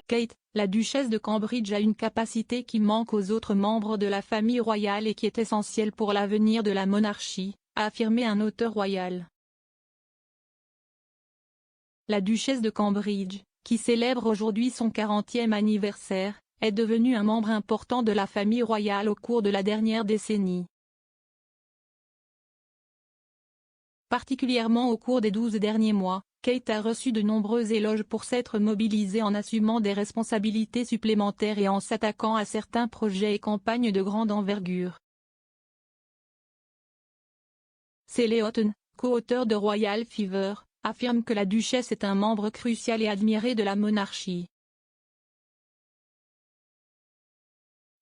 Kate, la duchesse de Cambridge a une capacité qui manque aux autres membres de la famille royale et qui est essentielle pour l'avenir de la monarchie, a affirmé un auteur royal. La duchesse de Cambridge, qui célèbre aujourd'hui son 40e anniversaire, est devenue un membre important de la famille royale au cours de la dernière décennie. Particulièrement au cours des 12 derniers mois, Kate a reçu de nombreux éloges pour s'être mobilisée en assumant des responsabilités supplémentaires et en s'attaquant à certains projets et campagnes de grande envergure. Sally Houghton, co-auteur de Royal Fever, affirme que la duchesse est un membre crucial et admiré de la monarchie.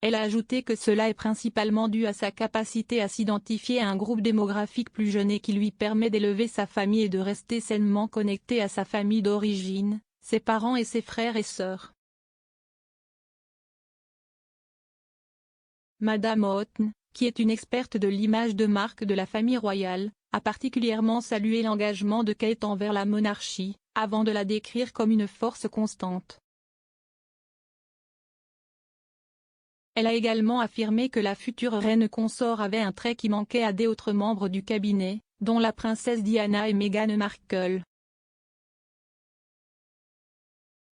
Elle a ajouté que cela est principalement dû à sa capacité à s'identifier à un groupe démographique plus jeune et qui lui permet d'élever sa famille et de rester sainement connecté à sa famille d'origine, ses parents et ses frères et sœurs. Madame Houghton, qui est une experte de l'image de marque de la famille royale, a particulièrement salué l'engagement de Kate envers la monarchie, avant de la décrire comme une force constante. Elle a également affirmé que la future reine consort avait un trait qui manquait à des autres membres du cabinet, dont la princesse Diana et Meghan Markle.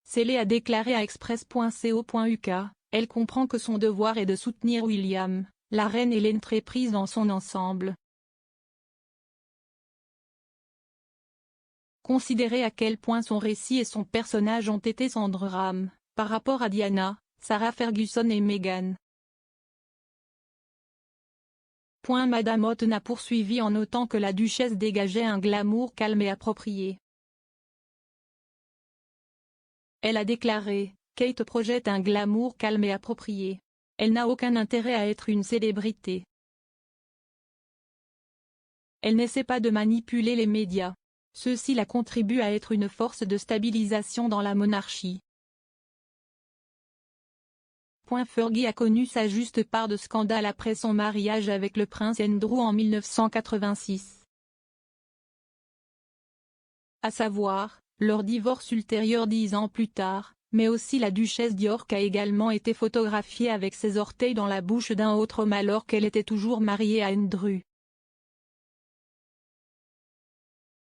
Sally a déclaré à Express.co.uk, elle comprend que son devoir est de soutenir William, la reine et l'entreprise dans son ensemble. Considérez à quel point son récit et son personnage ont été sans drame, par rapport à Diana, Sarah Ferguson et Meghan. Madame Houghton a poursuivi en notant que la duchesse dégageait un glamour calme et approprié. Elle a déclaré, Kate projette un glamour calme et approprié. Elle n'a aucun intérêt à être une célébrité. Elle n'essaie pas de manipuler les médias. Ceux-ci la contribuent à être une force de stabilisation dans la monarchie. Fergie a connu sa juste part de scandales après son mariage avec le prince Andrew en 1986. À savoir, leur divorce ultérieur 10 ans plus tard, mais aussi la duchesse d'York a également été photographiée avec ses orteils dans la bouche d'un autre homme alors qu'elle était toujours mariée à Andrew.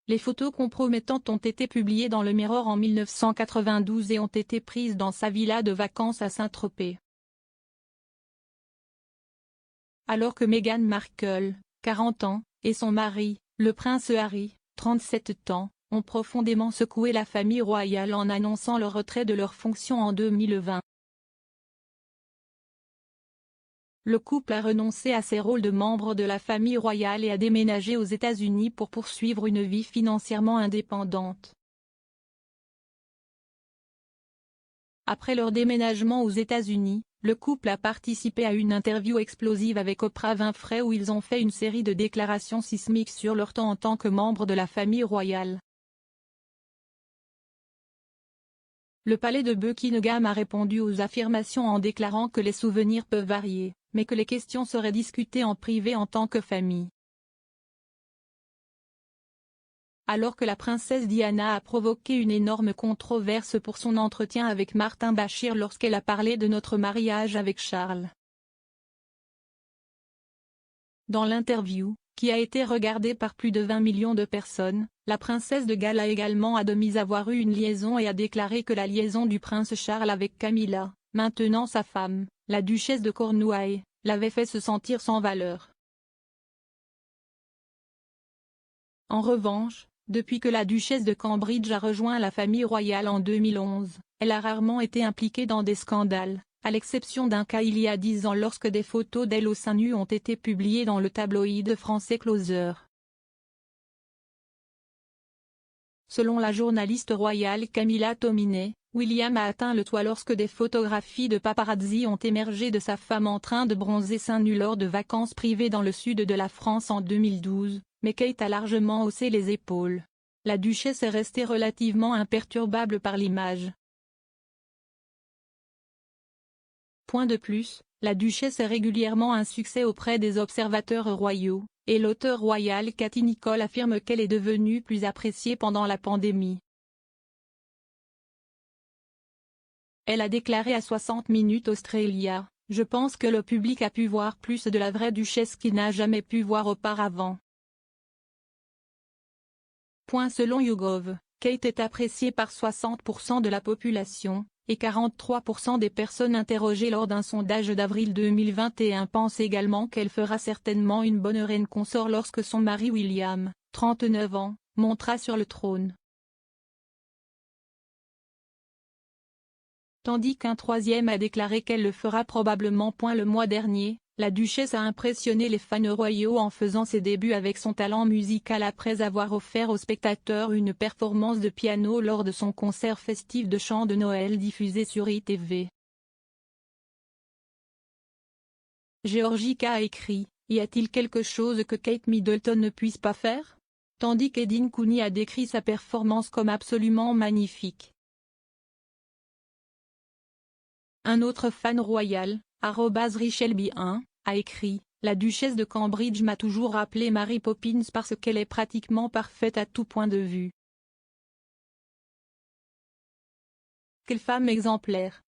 Les photos compromettantes ont été publiées dans le Mirror en 1992 et ont été prises dans sa villa de vacances à Saint-Tropez. Alors que Meghan Markle, 40 ans, et son mari, le prince Harry, 37 ans, ont profondément secoué la famille royale en annonçant le retrait de leurs fonctions en 2020. Le couple a renoncé à ses rôles de membre de la famille royale et a déménagé aux États-Unis pour poursuivre une vie financièrement indépendante. Après leur déménagement aux États-Unis, le couple a participé à une interview explosive avec Oprah Winfrey où ils ont fait une série de déclarations sismiques sur leur temps en tant que membre de la famille royale. Le palais de Buckingham a répondu aux affirmations en déclarant que les souvenirs peuvent varier, mais que les questions seraient discutées en privé en tant que famille. Alors que la princesse Diana a provoqué une énorme controverse pour son entretien avec Martin Bashir lorsqu'elle a parlé de notre mariage avec Charles. Dans l'interview, qui a été regardée par plus de 20 millions de personnes, la princesse de Galles a également admis avoir eu une liaison et a déclaré que la liaison du prince Charles avec Camilla, maintenant sa femme, la duchesse de Cornouailles, l'avait fait se sentir sans valeur. En revanche, depuis que la duchesse de Cambridge a rejoint la famille royale en 2011, elle a rarement été impliquée dans des scandales, à l'exception d'un cas il y a 10 ans lorsque des photos d'elle au sein nu ont été publiées dans le tabloïd français Closer. Selon la journaliste royale Camilla Tominey, William a atteint le toit lorsque des photographies de paparazzi ont émergé de sa femme en train de bronzer seins nus lors de vacances privées dans le sud de la France en 2012, mais Kate a largement haussé les épaules. La duchesse est restée relativement imperturbable par l'image. De plus, la duchesse est régulièrement un succès auprès des observateurs royaux, et l'auteur royal Cathy Nicholl affirme qu'elle est devenue plus appréciée pendant la pandémie. Elle a déclaré à 60 Minutes Australia: « Je pense que le public a pu voir plus de la vraie duchesse qu'il n'a jamais pu voir auparavant. » Selon YouGov, Kate est appréciée par 60% de la population, et 43% des personnes interrogées lors d'un sondage d'avril 2021 pensent également qu'elle fera certainement une bonne reine consort lorsque son mari William, 39 ans, montera sur le trône. Tandis qu'un troisième a déclaré qu'elle le fera probablement. Le mois dernier, la duchesse a impressionné les fans royaux en faisant ses débuts avec son talent musical après avoir offert aux spectateurs une performance de piano lors de son concert festif de chant de Noël diffusé sur ITV. Georgica a écrit: « Y a-t-il quelque chose que Kate Middleton ne puisse pas faire ?» Tandis qu'Edin Cooney a décrit sa performance comme absolument magnifique. Un autre fan royal, @RichelB1, a écrit: « La duchesse de Cambridge m'a toujours rappelé Mary Poppins parce qu'elle est pratiquement parfaite à tout point de vue. Quelle femme exemplaire !»